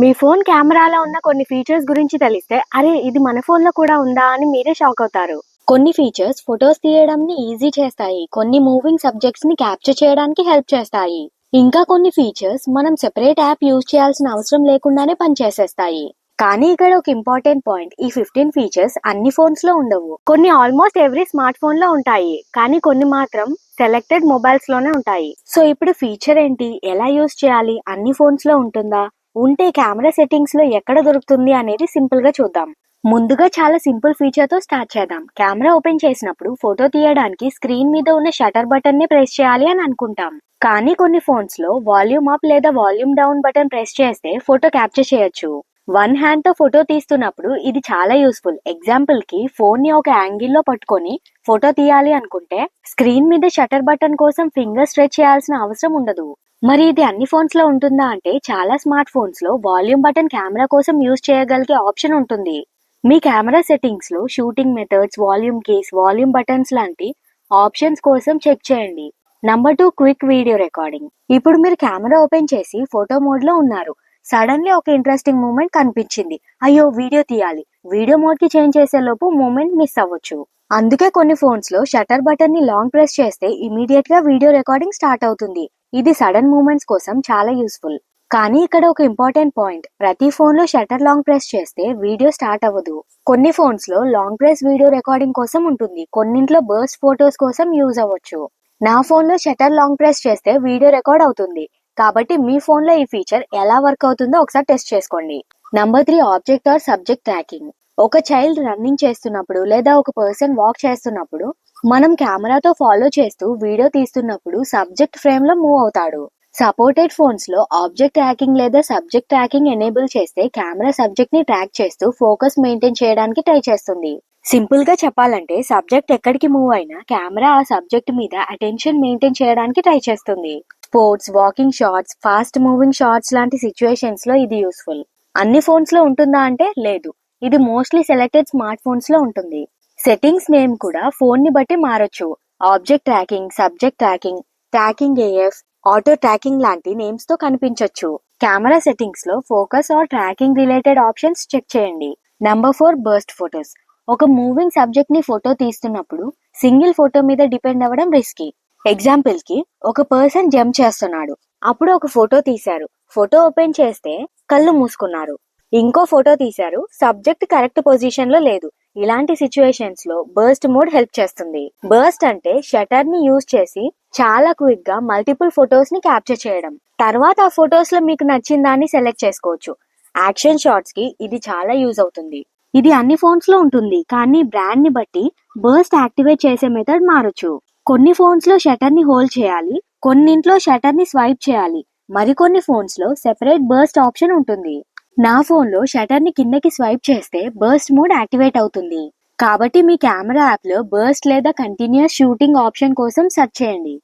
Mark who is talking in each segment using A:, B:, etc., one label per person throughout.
A: మీ phone కెమెరాలో ఉన్న కొన్ని ఫీచర్స్ గురించి తెలిస్తే, అరే ఇది మన ఫోన్‌లో కూడా ఉందా అని మీరే షాక్ అవుతారు. కొన్ని ఫీచర్స్ ఫోటోస్ తీయడంని ఈజీ చేస్తాయి. కొన్ని మూవింగ్ సబ్జెక్ట్స్‌ని క్యాప్చర్ చేయడానికి హెల్ప్ చేస్తాయి. ఇంకా కొన్ని ఫీచర్స్ మనం సెపరేట్ యాప్ యూజ్ చేయాల్సిన అవసరం లేకుండానే పనిచేసేస్తాయి. కానీ ఇక్కడ ఒక ఇంపార్టెంట్ పాయింట్, ఈ 15 ఫీచర్స్ అన్ని ఫోన్స్‌లో ఉండవు. కొన్ని ఆల్మోస్ట్ ఎవ్రీ స్మార్ట్ ఫోన్‌లో ఉంటాయి. కానీ కొన్ని మాత్రం సెలెక్టెడ్ మొబైల్స్‌లోనే ఉంటాయి. సో ఇప్పుడు ఫీచర్ ఏంటి? ఎలా యూజ్ చేయాలి? అన్ని ఫోన్స్‌లో ఉంటుందా? ఉంటే కెమెరా సెట్టింగ్స్ లో ఎక్కడ దొరుకుతుంది అనేది సింపుల్ గా చూద్దాం. ముందుగా చాలా సింపుల్ ఫీచర్ తో స్టార్ట్ చేద్దాం. కెమెరా ఓపెన్ చేసినప్పుడు ఫోటో తీయడానికి స్క్రీన్ మీద ఉన్న షటర్ బటన్ ని ప్రెస్ చేయాలి అని అనుకుంటాం. కానీ కొన్ని ఫోన్స్ లో వాల్యూమ్ అప్ లేదా వాల్యూమ్ డౌన్ బటన్ ప్రెస్ చేస్తే ఫోటో క్యాప్చర్ చేయొచ్చు. వన్ హ్యాండ్ తో ఫోటో తీస్తున్నప్పుడు ఇది చాలా యూస్ఫుల్. ఎగ్జాంపుల్ కి ఫోన్ ని ఒక యాంగిల్ లో పట్టుకొని ఫోటో తీయాలి అనుకుంటే స్క్రీన్ మీద షటర్ బటన్ కోసం ఫింగర్ స్ట్రెచ్ చేయాల్సిన అవసరం ఉండదు. మరి ఇది అన్ని ఫోన్స్ లో ఉంటుందా అంటే, చాలా స్మార్ట్ ఫోన్స్ లో వాల్యూమ్ బటన్ కెమెరా కోసం యూజ్ చేయగలిగే ఆప్షన్ ఉంటుంది. మీ కెమెరా సెట్టింగ్స్ లో shooting methods, volume keys, volume buttons లాంటి ఆప్షన్స్ కోసం చెక్ చేయండి. Number 2, quick video recording. ఇప్పుడు మీరు కెమెరా ఓపెన్ చేసి ఫోటో మోడ్ లో ఉన్నారు. సడన్లీ ఒక ఇంట్రెస్టింగ్ మూమెంట్ కనిపించింది. అయ్యో వీడియో తీయాలి. వీడియో మోడ్ కి చేంజ్ చేసే లోపు మూమెంట్ మిస్ అవ్వచ్చు. అందుకే కొన్ని ఫోన్స్ లో షటర్ బటన్ ని లాంగ్ ప్రెస్ చేస్తే ఇమీడియట్ గా వీడియో రికార్డింగ్ స్టార్ట్ అవుతుంది. ఇది సడన్ మూమెంట్స్ కోసం చాలా యూస్ఫుల్. కానీ ఇక్కడ ఒక ఇంపార్టెంట్ పాయింట్, ప్రతి ఫోన్ లో షటర్ లాంగ్ ప్రెస్ చేస్తే వీడియో స్టార్ట్ అవ్వదు. కొన్ని ఫోన్స్ లో లాంగ్ ప్రెస్ వీడియో రికార్డింగ్ కోసం ఉంటుంది. కొన్నింట్లో బర్స్ట్ ఫోటోస్ కోసం యూజ్ అవ్వచ్చు. నా ఫోన్ లో షటర్ లాంగ్ ప్రెస్ చేస్తే వీడియో రికార్డ్ అవుతుంది. కాబట్టి మీ ఫోన్ లో ఈ ఫీచర్ ఎలా వర్క్ అవుతుందో ఒకసారి టెస్ట్ చేసుకోండి. Number 3, object or subject tracking. ఒక చైల్డ్ రన్నింగ్ చేస్తున్నప్పుడు లేదా ఒక పర్సన్ వాక్ చేస్తున్నప్పుడు మనం కెమెరాతో ఫాలో చేస్తూ వీడియో తీస్తున్నప్పుడు సబ్జెక్ట్ ఫ్రేమ్ లో మూవ్ అవుతాడు. సపోర్టెడ్ ఫోన్స్ లో ఆబ్జెక్ట్ ట్రాకింగ్ లేదా సబ్జెక్ట్ ట్రాకింగ్ ఎనేబుల్ చేస్తే కెమెరా సబ్జెక్ట్ ని ట్రాక్ చేస్తూ ఫోకస్ మెయింటైన్ చేయడానికి ట్రై చేస్తుంది. సింపుల్ గా చెప్పాలంటే, సబ్జెక్ట్ ఎక్కడికి మూవ్ అయినా కెమెరా ఆ సబ్జెక్ట్ మీద అటెన్షన్ మెయింటైన్ చేయడానికి ట్రై చేస్తుంది. Sports, walking shots, fast moving shots లాంటి సిచ్యువేషన్స్ లో ఇది యూస్ఫుల్. అన్ని ఫోన్స్ లో ఉంటుందా అంటే లేదు. ఇది మోస్ట్లీ సెలెక్టెడ్ స్మార్ట్ ఫోన్స్ లో ఉంటుంది. సెట్టింగ్స్ నేమ్ కూడా ఫోన్ ని బట్టి మారొచ్చు. Object tracking, subject tracking, tracking AF, auto tracking లాంటి నేమ్స్ తో కనిపించొచ్చు. కెమెరా సెట్టింగ్స్ లో focus or tracking related options check చేయండి. Number 4, burst photos. ఒక మూవింగ్ సబ్జెక్ట్ ని ఫోటో తీస్తున్నప్పుడు సింగిల్ ఫోటో మీద డిపెండ్ అవ్వడం రిస్కీ. ఎగ్జాంపుల్ కి ఒక పర్సన్ జంప్ చేస్తున్నాడు. అప్పుడు ఒక ఫోటో తీశారు. ఫోటో ఓపెన్ చేస్తే కళ్ళు మూసుకున్నారు. ఇంకో ఫోటో తీశారు, సబ్జెక్ట్ కరెక్ట్ పొజిషన్ లో లేదు. ఇలాంటి సిచ్యువేషన్స్ లో బర్స్ట్ మోడ్ హెల్ప్ చేస్తుంది. బర్స్ట్ అంటే షటర్ ని యూజ్ చేసి చాలా క్విక్ గా మల్టిపుల్ ఫొటోస్ ని క్యాప్చర్ చేయడం. తర్వాత ఆ ఫొటోస్ లో మీకు నచ్చిన దాన్ని సెలెక్ట్ చేసుకోవచ్చు. యాక్షన్ షాట్స్ కి ఇది చాలా యూజ్ అవుతుంది. ఇది అన్ని ఫోన్స్ లో ఉంటుంది, కానీ బ్రాండ్ ని బట్టి బర్స్ట్ యాక్టివేట్ చేసే మెథడ్ మారొచ్చు. కొన్ని ఫోన్స్ లో షటర్ ని హోల్డ్ చేయాలి, కొన్నింట్లో షటర్ ని స్వైప్ చేయాలి. మరికొన్ని ఫోన్స్ లో సెపరేట్ బర్స్ట్ ఆప్షన్ ఉంటుంది. నా ఫోన్ లో షటర్ ని కిందకి స్వైప్ చేస్తే బర్స్ట్ మోడ్ యాక్టివేట్ అవుతుంది. కాబట్టి మీ కెమెరా యాప్ లో బర్స్ట్ లేదా కంటిన్యూస్ షూటింగ్ ఆప్షన్ కోసం సెర్చ్ చేయండి.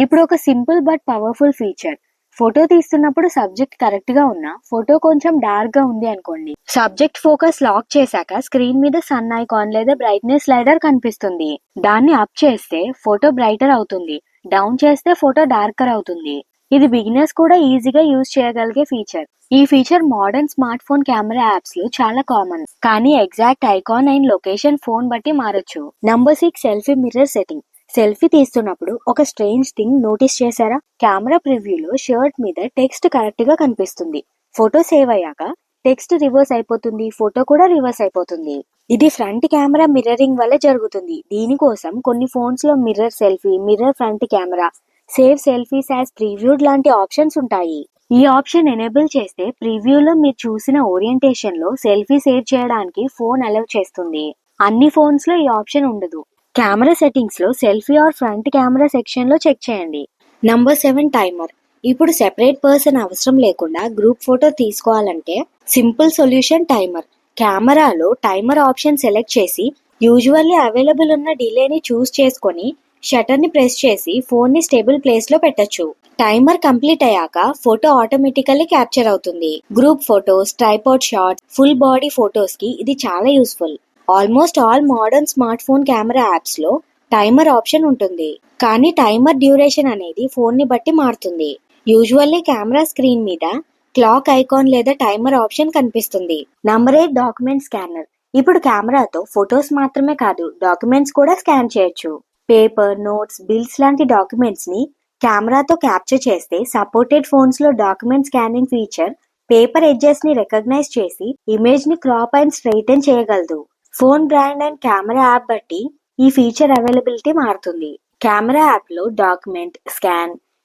A: ఇప్పుడు ఒక simple but powerful feature. Photo తీస్తున్నప్పుడు సబ్జెక్ట్ కరెక్ట్ గా ఉన్నా ఫోటో కొంచెం డార్క్ గా ఉంది అనుకోండి. సబ్జెక్ట్ ఫోకస్ లాక్ చేశాక స్క్రీన్ మీద సన్ ఐకాన్ లేదా బ్రైట్నెస్ స్లైడర్ కనిపిస్తుంది. దాన్ని అప్ చేస్తే ఫోటో బ్రైటర్ అవుతుంది, డౌన్ చేస్తే ఫోటో డార్కర్ అవుతుంది. ఇది బిగినర్స్ కూడా ఈజీగా యూజ్ చేయగలిగే ఫీచర్. ఈ feature modern smart phone camera apps లో చాలా కామన్. కానీ exact icon and location phone బట్టి మారొచ్చు. Number 6, selfie mirror setting. Selfie తీస్తున్నప్పుడు ఒక స్ట్రేంజ్ థింగ్ నోటీస్ చేశారా? కెమెరా ప్రివ్యూలో షర్ట్ మీద టెక్స్ట్ కరెక్ట్ గా కనిపిస్తుంది. ఫోటో సేవ్ అయ్యాక టెక్స్ట్ రివర్స్ అయిపోతుంది, ఫోటో కూడా రివర్స్ అయిపోతుంది. ఇది ఫ్రంట్ కెమెరా మిర్రరింగ్ వల్ల జరుగుతుంది. దీనికోసం కొన్ని ఫోన్స్ లో mirror selfie, mirror front camera, save selfies as previewed లాంటి ఆప్షన్స్ ఉంటాయి. ఈ ఆప్షన్ ఎనేబుల్ చేస్తే ప్రివ్యూలో మీరు చూసిన ఓరియంటేషన్ లో సెల్ఫీ సేవ్ చేయడానికి ఫోన్ అలౌ చేస్తుంది. అన్ని ఫోన్స్ లో ఈ ఆప్షన్ ఉండదు. కెమెరా సెట్టింగ్స్ లో selfie or front camera section లో చెక్ చేయండి. Number 7, timer. ఇప్పుడు సెపరేట్ పర్సన్ అవసరం లేకుండా గ్రూప్ ఫోటో తీసుకోవాలంటే సింపుల్ సొల్యూషన్ టైమర్. కెమెరాలో టైమర్ ఆప్షన్ సెలెక్ట్ చేసి యూజువల్లీ అవైలబుల్ ఉన్న డిలేని చూస్ చేసుకొని షటర్ ని ప్రెస్ చేసి ఫోన్ ని స్టేబుల్ ప్లేస్ లో పెట్టొచ్చు. టైమర్ కంప్లీట్ అయ్యాక ఫోటో ఆటోమేటికల్లీ క్యాప్చర్ అవుతుంది. Group photos, tripod shots, full body photos కి ఇది చాలా useful. Almost all modern smart phone camera apps లో టైమర్ ఆప్షన్ ఉంటుంది. కానీ టైమర్ డ్యూరేషన్ అనేది ఫోన్ ని బట్టి మారుతుంది. యూజువల్లీ కెమెరా స్క్రీన్ మీద క్లాక్ ఐకాన్ లేదా టైమర్ ఆప్షన్ కనిపిస్తుంది. Number 8 document scanner. ఇప్పుడు కెమెరాతో ఫొటోస్ మాత్రమే కాదు, డాక్యుమెంట్స్ కూడా స్కాన్ చేయొచ్చు. పేపర్, నోట్స్, బిల్స్ లాంటి డాక్యుమెంట్స్ ని కెమెరాతో క్యాప్చర్ చేస్తే సపోర్టెడ్ ఫోన్స్ లో document scanning feature paper edges ని రికగ్నైజ్ చేసి ఇమేజ్ ని క్రాప్ అండ్ స్ట్రైటన్ చేయగలదు. Phone brand and camera app బట్టి ఈ ఫీచర్ అవైలబిలిటీ మారుతుంది. కెమెరా యాప్ లో డాక్యుమెంట్,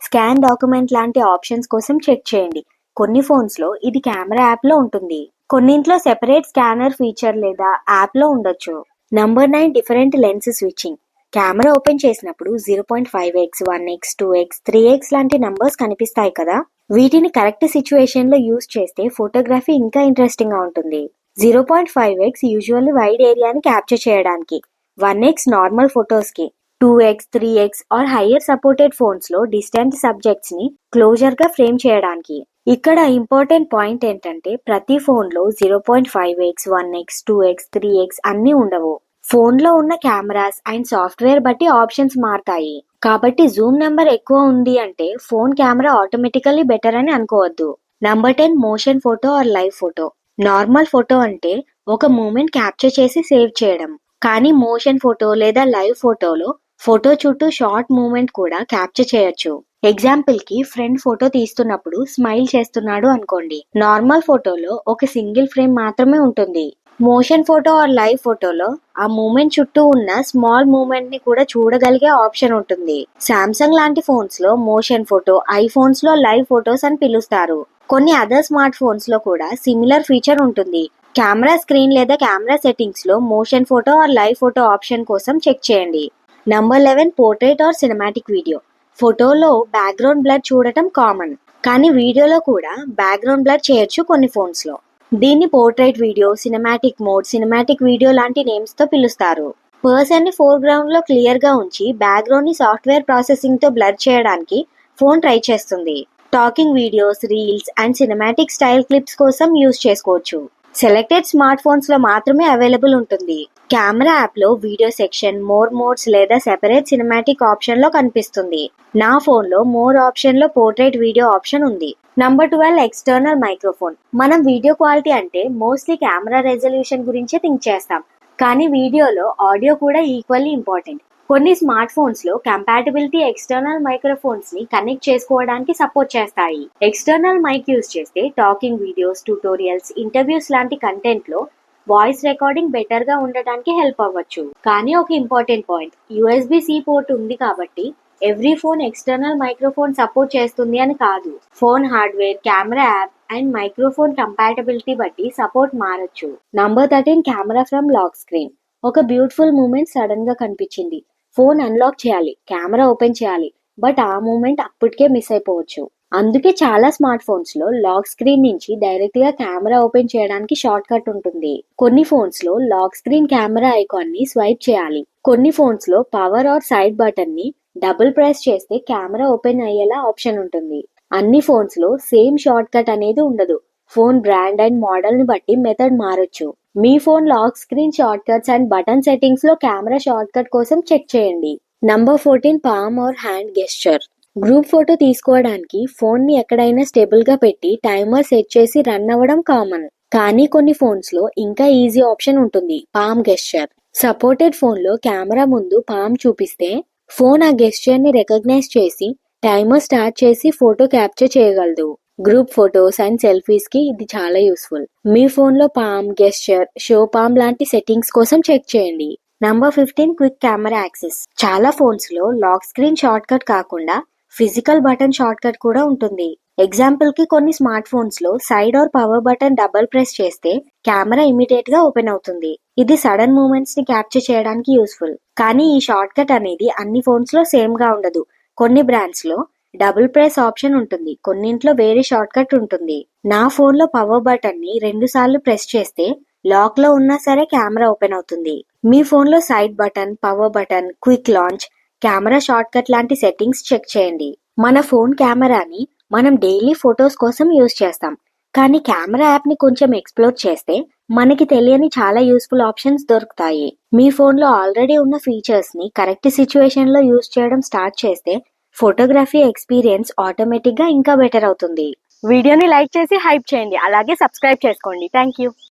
A: స్కాన్ డాక్యుమెంట్ లాంటి ఆప్షన్స్ కోసం చెక్ చేయండి. కొన్ని ఫోన్స్ లో ఇది కెమెరా యాప్ లో ఉంటుంది, కొన్నింట్లో సెపరేట్ స్కానర్ ఫీచర్ లేదా యాప్ లో ఉండొచ్చు. Number 9 different lens switching. Camera open చేసినప్పుడు 0.5x, 1x, 2x, 3x లాంటి నంబర్స్ కనిపిస్తాయి కదా. వీటిని కరెక్ట్ సిచ్యువేషన్ లో యూజ్ చేస్తే ఫోటోగ్రఫీ ఇంకా ఇంట్రెస్టింగ్ గా ఉంటుంది. 0.5x యూజువల్లీ వైడ్ ఏరియాని క్యాప్చర్ చేయడానికి, 1x నార్మల్ ఫొటోస్ కి, 2x, 3x or higher supported phones లో డిస్టెంట్ సబ్జెక్ట్స్ ని క్లోజర్ గా ఫ్రేమ్ చేయడానికి. ఇక్కడ ఇంపార్టెంట్ పాయింట్ ఏంటంటే ప్రతి ఫోన్ లో 0.5x, 1x, 2x, 3x అన్ని ఉండవు. ఫోన్ లో ఉన్న కెమెరాస్ అండ్ సాఫ్ట్వేర్ బట్టి ఆప్షన్స్ మారతాయి. కాబట్టి జూమ్ నెంబర్ ఎక్కువ ఉంది అంటే ఫోన్ కెమెరా ఆటోమేటికల్లీ బెటర్ అని అనుకోవద్దు. Number 10 motion photo or live photo. Normal photo అంటే ఒక మూమెంట్ క్యాప్చర్ చేసి సేవ్ చేయడం. కానీ మోషన్ ఫోటో లేదా లైవ్ ఫోటోలో ఫోటో చుట్టూ షార్ట్ మూమెంట్ కూడా క్యాప్చర్ చేయొచ్చు. ఎగ్జాంపుల్ కి ఫ్రెండ్ ఫోటో తీస్తున్నప్పుడు స్మైల్ చేస్తున్నాడు అనుకోండి. నార్మల్ ఫోటోలో ఒక సింగిల్ ఫ్రేమ్ మాత్రమే ఉంటుంది. మోషన్ ఫోటో ఆర్ లైవ్ ఫోటోలో ఆ మూమెంట్ చుట్టూ ఉన్న స్మాల్ మూమెంట్ ని కూడా చూడగలిగే ఆప్షన్ ఉంటుంది. సామ్సంగ్ లాంటి ఫోన్స్ లో మోషన్ ఫోటో, ఐఫోన్స్ లో లైవ్ ఫోటోస్ అని పిలుస్తారు. కొన్ని అదర్ స్మార్ట్ ఫోన్స్ లో కూడా సిమిలర్ ఫీచర్ ఉంటుంది. కెమెరా స్క్రీన్ లేదా కెమెరా సెట్టింగ్స్ లో motion photo or live photo option కోసం చెక్ చేయండి. Number 11 portrait or cinematic video. ఫోటోలో బ్యాక్గ్రౌండ్ బ్లర్ చూడటం కామన్, కానీ వీడియోలో కూడా బ్యాక్గ్రౌండ్ బ్లర్ చేయొచ్చు కొన్ని ఫోన్స్ లో. దీన్ని portrait video, cinematic mode, cinematic video లాంటి నేమ్స్ తో పిలుస్తారు. పర్సన్ ని ఫోర్గ్రౌండ్ లో క్లియర్ గా ఉంచి బ్యాక్గ్రౌండ్ ని సాఫ్ట్వేర్ ప్రాసెసింగ్ తో బ్లర్ చేయడానికి ఫోన్ ట్రై చేస్తుంది. Talking videos, reels and cinematic style clips కోసం యూజ్ చేసుకోవచ్చు. సెలెక్టెడ్ స్మార్ట్ ఫోన్స్ లో మాత్రమే అవైలబుల్ ఉంటుంది. కెమెరా యాప్ లో వీడియో సెక్షన్, మోర్ మోడ్స్ లేదా సెపరేట్ సినిమాటిక్ ఆప్షన్ లో కనిపిస్తుంది. నా ఫోన్ లో మోర్ ఆప్షన్ లో పోర్ట్రైట్ వీడియో ఆప్షన్ ఉంది. Number 12 external microphone. మనం వీడియో క్వాలిటీ అంటే మోస్ట్లీ కెమెరా రెజల్యూషన్ గురించే థింక్ చేస్తాం, కానీ వీడియోలో ఆడియో కూడా ఈక్వల్లీ ఇంపార్టెంట్. కొన్ని స్మార్ట్ ఫోన్స్ లో కంపాటబిలిటీ ఎక్స్టర్నల్ మైక్రోఫోన్స్ ని కనెక్ట్ చేసుకోవడానికి సపోర్ట్ చేస్తాయి. ఎక్స్టర్నల్ మైక్ యూజ్ చేస్తే టాకింగ్ వీడియోస్, ట్యూటోరియల్స్, ఇంటర్వ్యూస్ లాంటి కంటెంట్ లో వాయిస్ రికార్డింగ్ బెటర్ గా ఉండడానికి హెల్ప్ అవ్వచ్చు. కానీ ఒక ఇంపార్టెంట్ పాయింట్, USB-C పోర్ట్ ఉంది కాబట్టి every phone external microphone support చేస్తుంది అని కాదు. Phone hardware, camera app and microphone compatibility బట్టి సపోర్ట్ మారచ్చు. Number 13 camera from lock screen. ఒక బ్యూటిఫుల్ మూమెంట్ సడన్ గా కనిపించింది. ఫోన్ అన్లాక్ చేయాలి, కెమెరా ఓపెన్ చేయాలి, బట్ ఆ మూమెంట్ అప్పటికే మిస్ అయిపోవచ్చు. అందుకే చాలా స్మార్ట్ ఫోన్స్ లో లాక్ స్క్రీన్ నుంచి డైరెక్ట్ గా కెమెరా ఓపెన్ చేయడానికి షార్ట్ కట్ ఉంటుంది. కొన్ని ఫోన్స్ లో లాక్ స్క్రీన్ కెమెరా ఐకాన్ ని స్వైప్ చేయాలి. కొన్ని ఫోన్స్ లో పవర్ ఆర్ సైడ్ బటన్ ని డబుల్ ప్రెస్ చేస్తే కెమెరా ఓపెన్ అయ్యేలా ఆప్షన్ ఉంటుంది. అన్ని ఫోన్స్ లో సేమ్ షార్ట్ కట్ అనేది ఉండదు. ఫోన్ బ్రాండ్ అండ్ మోడల్ ని బట్టి మెథడ్ మారొచ్చు. మీ phone lock screen shortcuts and button settings లో కెమెరా షార్ట్ కట్ కోసం చెక్ చేయండి. Number 14 palm or hand gesture. Group photo తీసుకోవడానికి ఫోన్ ని ఎక్కడైనా స్టేబుల్ గా పెట్టి టైమర్ సెట్ చేసి రన్ అవ్వడం కామన్. కానీ కొన్ని ఫోన్స్ లో ఇంకా ఈజీ ఆప్షన్ ఉంటుంది, పామ్ గెస్చర్. సపోర్టెడ్ ఫోన్ లో కెమెరా ముందు పామ్ చూపిస్తే ఫోన్ ఆ గెస్చర్ ని రికగ్నైజ్ చేసి టైమర్ స్టార్ట్ చేసి ఫోటో క్యాప్చర్ చేయగలదు. గ్రూప్ ఫోటోస్ అండ్ సెల్ఫీస్ కి ఇది చాలా యూస్ఫుల్. మీ ఫోన్ లో పామ్, గెస్చర్, షో పామ్ లాంటి సెట్టింగ్స్ కోసం చెక్ చేయండి. Number 15 quick camera access. చాలా ఫోన్స్ లో లాక్ స్క్రీన్ షార్ట్ కట్ కాకుండా ఫిజికల్ బటన్ షార్ట్ కట్ కూడా ఉంటుంది. ఎగ్జాంపుల్ కి కొన్ని స్మార్ట్ ఫోన్స్ లో side or power button double press చేస్తే కెమెరా ఇమీడియట్ గా ఓపెన్ అవుతుంది. ఇది సడన్ మూమెంట్స్ ని క్యాప్చర్ చేయడానికి యూస్ఫుల్. కానీ ఈ షార్ట్ కట్ అనేది అన్ని ఫోన్స్ లో సేమ్ గా ఉండదు. కొన్ని బ్రాండ్స్ లో డబుల్ ప్రెస్ ఆప్షన్ ఉంటుంది, కొన్నింట్లో వేరే షార్ట్ కట్ ఉంటుంది. నా ఫోన్ లో పవర్ బటన్ ని 2 సార్లు ప్రెస్ చేస్తే లాక్ లో ఉన్నా సరే కెమెరా ఓపెన్ అవుతుంది. మీ ఫోన్ లో side button, power button, quick launch, camera short cut లాంటి సెట్టింగ్స్ చెక్ చేయండి. మన ఫోన్ కెమెరాని మనం డైలీ ఫొటోస్ కోసం యూజ్ చేస్తాం, కానీ కెమెరా యాప్ ని కొంచెం ఎక్స్ప్లోర్ చేస్తే మనకి తెలియని చాలా యూస్ఫుల్ ఆప్షన్స్ దొరుకుతాయి. మీ ఫోన్ లో ఆల్రెడీ ఉన్న ఫీచర్స్ ని కరెక్ట్ సిచ్యువేషన్ లో యూజ్ చేయడం స్టార్ట్ చేస్తే ఫోటోగ్రఫీ ఎక్స్పీరియన్స్ ఆటోమేటిక్ గా ఇంకా బెటర్ అవుతుంది. వీడియోని లైక్ చేసి హైప్ చేయండి. అలాగే సబ్స్క్రైబ్ చేసుకోండి. Thank you.